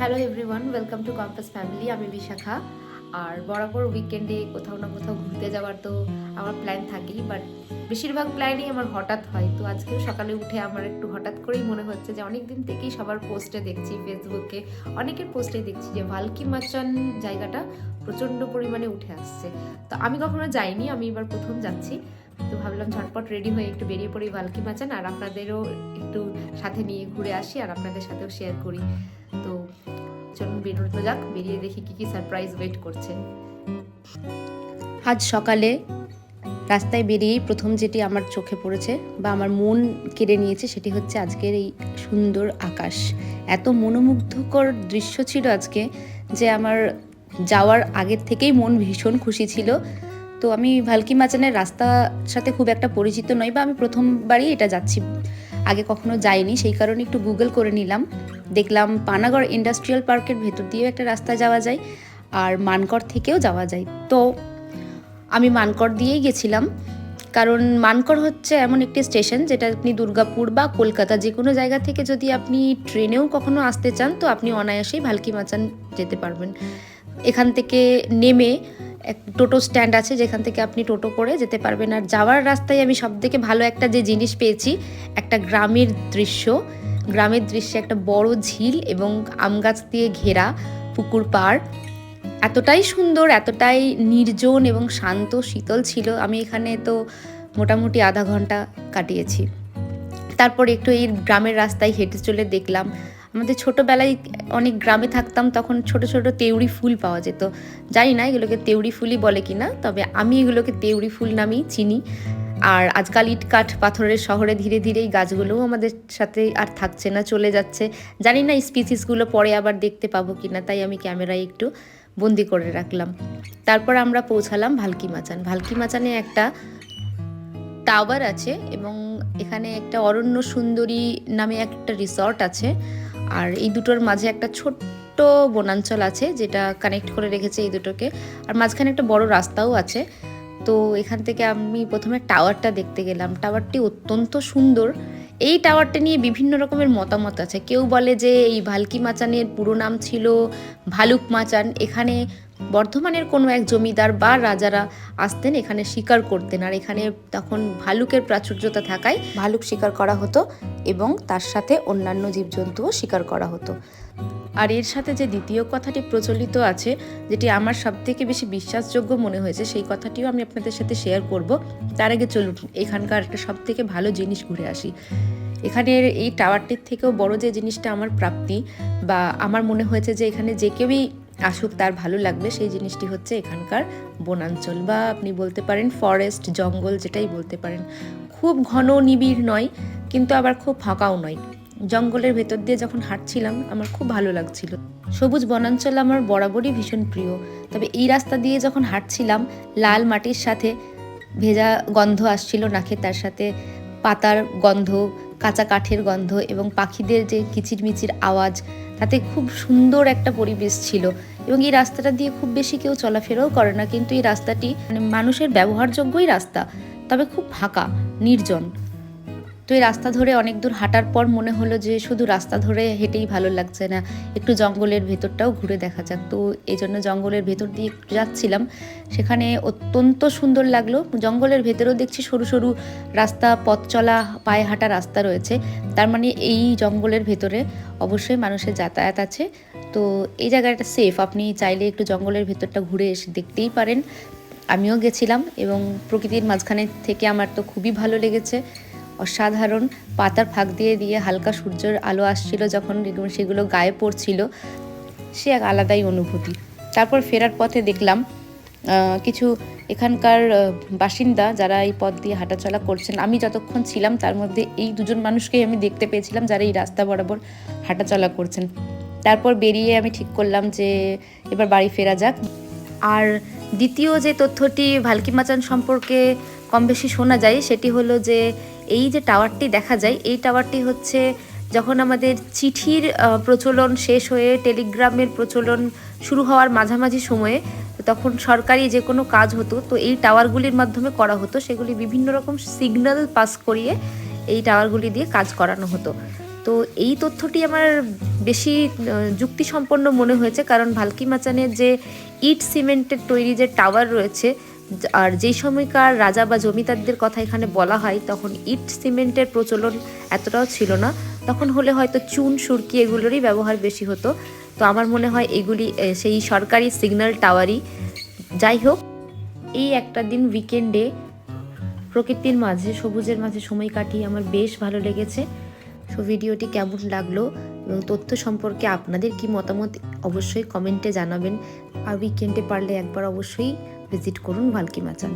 Hello everyone, welcome to compass family. আমি বিশাখা। আর বরাবর উইকেন্ডে কোথাও না কোথাও ঘুরতে যাওয়ার তো আমার প্ল্যান থাকেই, বাট বেশিরভাগ প্ল্যানই আমার হঠাৎ হয়। তো আজকেও সকালে উঠে আমার একটু হঠাৎ করেই মনে হচ্ছে যে অনেক দিন থেকেই সবার পোস্টে দেখছি, ফেসবুকে অনেকের পোস্টে দেখছি যে ভালকি মাচান জায়গাটা প্রচণ্ড পরিমাণে উঠে আসছে। তো আমি কখনো যাইনি, আমি এবার প্রথম যাচ্ছি। তো ভাবলাম ঝটপট রেডি হয়ে একটু বেরিয়ে পড়ি ভালকি মাচান, আর আপনাদেরও একটু সাথে নিয়ে ঘুরে আসি আর আপনাদের সাথেও শেয়ার করি। তো চলুন বেরোতে যাক, বেরিয়ে দেখি কি কি সারপ্রাইজ ওয়েট করছে। আজ সকালে রাস্তায় বেরিয়েই প্রথম যেটি আমার চোখে পড়েছে বা আমার মন কেড়ে নিয়েছে সেটি হচ্ছে আজকের এই সুন্দর আকাশ। এত মনোমুগ্ধকর দৃশ্য ছিল আজকে যে আমার যাওয়ার আগের থেকেই মন ভীষণ খুশি ছিল। তো আমি ভালকি মাচানের রাস্তার সাথে খুব একটা পরিচিত নই, বা আমি প্রথমবারই এটা যাচ্ছি, আগে কখনো যাইনি, সেই কারণে একটু গুগল করে নিলাম। দেখলাম পানাগড় ইন্ডাস্ট্রিয়াল পার্কের ভেতর দিয়েও একটা রাস্তা যাওয়া যায় আর মানকড় থেকেও যাওয়া যায়। তো আমি মানকড় দিয়েই গেছিলাম, কারণ মানকড় হচ্ছে এমন একটি স্টেশন যেটা আপনি দুর্গাপুর বা কলকাতা যে কোনো জায়গা থেকে যদি আপনি ট্রেনেও কখনো আসতে চান তো আপনি অনায়াসেই ভালকি মাচান যেতে পারবেন। এখান থেকে নেমে এক টোটো স্ট্যান্ড আছে যেখান থেকে আপনি টোটো করে যেতে পারবেন। আর যাওয়ার রাস্তায় আমি সবথেকে ভালো একটা যে জিনিস পেয়েছি, একটা গ্রামের দৃশ্যে একটা বড় ঝিল এবং আম গাছ দিয়ে ঘেরা পুকুর পাড়। এতটাই সুন্দর, এতটাই নির্জন এবং শান্ত শীতল ছিল। আমি এখানে তো মোটামুটি আধা ঘন্টা কাটিয়েছি। তারপর একটু এই গ্রামের রাস্তায় হেঁটে চলে দেখলাম, আমাদের ছোটোবেলায় অনেক গ্রামে থাকতাম তখন ছোট ছোট তেওড়ি ফুল পাওয়া যেত। জানি না এগুলোকে তেওড়ি ফুলই বলে কিনা, তবে আমি এগুলোকে তেওড়ি ফুল নামেই চিনি। আর আজকাল ইট কাঠ পাথরের শহরে ধীরে ধীরে এই গাছগুলোও আমাদের সাথে আর থাকছে না, চলে যাচ্ছে। জানি না এই স্পিসিসগুলো পরে আবার দেখতে পাবো কিনা, তাই আমি ক্যামেরায় একটু বন্দি করে রাখলাম। তারপর আমরা পৌঁছালাম ভালকি মাচান। ভালকি মাচানে একটা টাওয়ার আছে এবং এখানে একটা অরণ্য সুন্দরী নামে একটা রিসর্ট আছে। আর এই দুটোর মাঝে একটা ছোট্ট বনাঞ্চল আছে যেটা কানেক্ট করে রেখেছে এই দুটোকে, আর মাঝখানে একটা বড় রাস্তাও আছে। তো এখান থেকে আমি প্রথমে টাওয়ারটা দেখতে গেলাম। টাওয়ারটি অত্যন্ত সুন্দর। এই টাওয়ারটা নিয়ে বিভিন্ন রকমের মতামত আছে। কেউ বলে যে এই ভালকি মাচানের পুরো নাম ছিল ভালুক মাচান। এখানে বর্ধমানের কোনো এক জমিদার বা রাজারা আসতেন, এখানে শিকার করতেন, আর এখানে তখন ভালুকের প্রাচুর্যতা থাকায় ভালুক শিকার করা হতো এবং তার সাথে অন্যান্য জীবজন্তুও শিকার করা হতো। আর এর সাথে যে দ্বিতীয় কথাটি প্রচলিত আছে, যেটি আমার সবথেকে বেশি বিশ্বাসযোগ্য মনে হয়েছে, সেই কথাটিও আমি আপনাদের সাথে শেয়ার করব। তার আগে চলুন এখানকার একটা সবথেকে ভালো জিনিস ঘুরে আসি। এখানের এই টাওয়ারটির থেকেও বড় যে জিনিসটা আমার প্রাপ্তি বা আমার মনে হয়েছে যে এখানে যে কেউই আসুক তার ভালো লাগবে, সেই জিনিসটি হচ্ছে এখানকার বনাঞ্চল, বা আপনি বলতে পারেন ফরেস্ট, জঙ্গল, যেটাই বলতে পারেন। খুব ঘন নিবিড় নয়, কিন্তু আবার খুব ফাঁকাও নয়। জঙ্গলের ভেতর দিয়ে যখন হাঁটছিলাম আমার খুব ভালো লাগছিল। সবুজ বনাঞ্চল আমার বরাবরই ভীষণ প্রিয়, তবে এই রাস্তা দিয়ে যখন হাঁটছিলাম লাল মাটির সাথে ভেজা গন্ধ আসছিল নাকে, তার সাথে পাতার গন্ধ, কাঁচা কাঠের গন্ধ এবং পাখিদের যে কিচিরমিচির আওয়াজ, তাতে খুব সুন্দর একটা পরিবেশ ছিল। এবং এই রাস্তাটা দিয়ে খুব বেশি কেউ চলাফেরাও করে না, কিন্তু এই রাস্তাটি মানুষের ব্যবহারযোগ্যই রাস্তা, তবে খুব ফাঁকা, নির্জন। তো এই রাস্তা ধরে অনেক দূর হাঁটার পর মনে হলো যে শুধু রাস্তা ধরে হেঁটেই ভালো লাগছে না, একটু জঙ্গলের ভেতরটাও ঘুরে দেখা যাক। তো এই জন্য জঙ্গলের ভেতর দিয়ে যাচ্ছিলাম, সেখানে অত্যন্ত সুন্দর লাগলো। জঙ্গলের ভেতরেও দেখছি সরু সরু রাস্তা, পথ চলা, পায়ে হাঁটা রাস্তা রয়েছে, তার মানে এই জঙ্গলের ভেতরে অবশ্যই মানুষের যাতায়াত আছে। তো এই জায়গাটা সেফ, আপনি চাইলে একটু জঙ্গলের ভেতরটা ঘুরে এসে দেখতেই পারেন। আমিও গেছিলাম এবং প্রকৃতির মাঝখানে থেকে আমার তো খুবই ভালো লেগেছে। অসাধারণ, পাতার ফাঁক দিয়ে দিয়ে হালকা সূর্যের আলো আসছিল যখন সেগুলো গায়ে পড়ছিল, সে এক আলাদাই অনুভূতি। তারপর ফেরার পথে দেখলাম কিছু এখানকার বাসিন্দা যারা এই পথ দিয়ে হাঁটাচলা করছেন। আমি যতক্ষণ ছিলাম তার মধ্যে এই দুজন মানুষকেই আমি দেখতে পেয়েছিলাম যারা এই রাস্তা বরাবর হাঁটাচলা করছেন। তারপর বেরিয়ে আমি ঠিক করলাম যে এবার বাড়ি ফেরা যাক। আর দ্বিতীয় যে তথ্যটি ভালকি মাচান সম্পর্কে কম বেশি শোনা যায় সেটি হলো যে এই যে টাওয়ারটি দেখা যায়, এই টাওয়ারটি হচ্ছে যখন আমাদের চিঠির প্রচলন শেষ হয়ে টেলিগ্রামের প্রচলন শুরু হওয়ার মাঝামাঝি সময়ে, তখন সরকারি যে কোনো কাজ হতো তো এই টাওয়ারগুলির মাধ্যমে করা হতো। সেগুলি বিভিন্ন রকম সিগন্যাল পাস করিয়ে এই টাওয়ারগুলি দিয়ে কাজ করানো হতো। তো এই তথ্যটি আমার বেশি যুক্তিসম্পন্ন মনে হয়েছে, কারণ ভালকি মাচানের যে ইট সিমেন্টের তৈরি যে টাওয়ার রয়েছে, আর যেই সময়কার রাজা বা জমিদারদের কথা এখানে বলা হয়, তখন ইট সিমেন্টের প্রচলন এতটাও ছিল না। তখন হলে হয়তো চুন সুরকি এগুলোরই ব্যবহার বেশি হতো। তো আমার মনে হয় এগুলি সেই সরকারি সিগন্যাল টাওয়ারই। যাই হোক, এই একটা দিন উইকেন্ডে প্রকৃতির মাঝে, সবুজের মাঝে সময় কাটিয়ে আমার বেশ ভালো লেগেছে। সো ভিডিওটি কেমন লাগলো এবং তথ্য সম্পর্কে আপনাদের কি মতামত অবশ্যই কমেন্টে জানাবেন। আর উইকেন্ডে পারলে একবার অবশ্যই ভিজিট করুন ভালকি মাচান।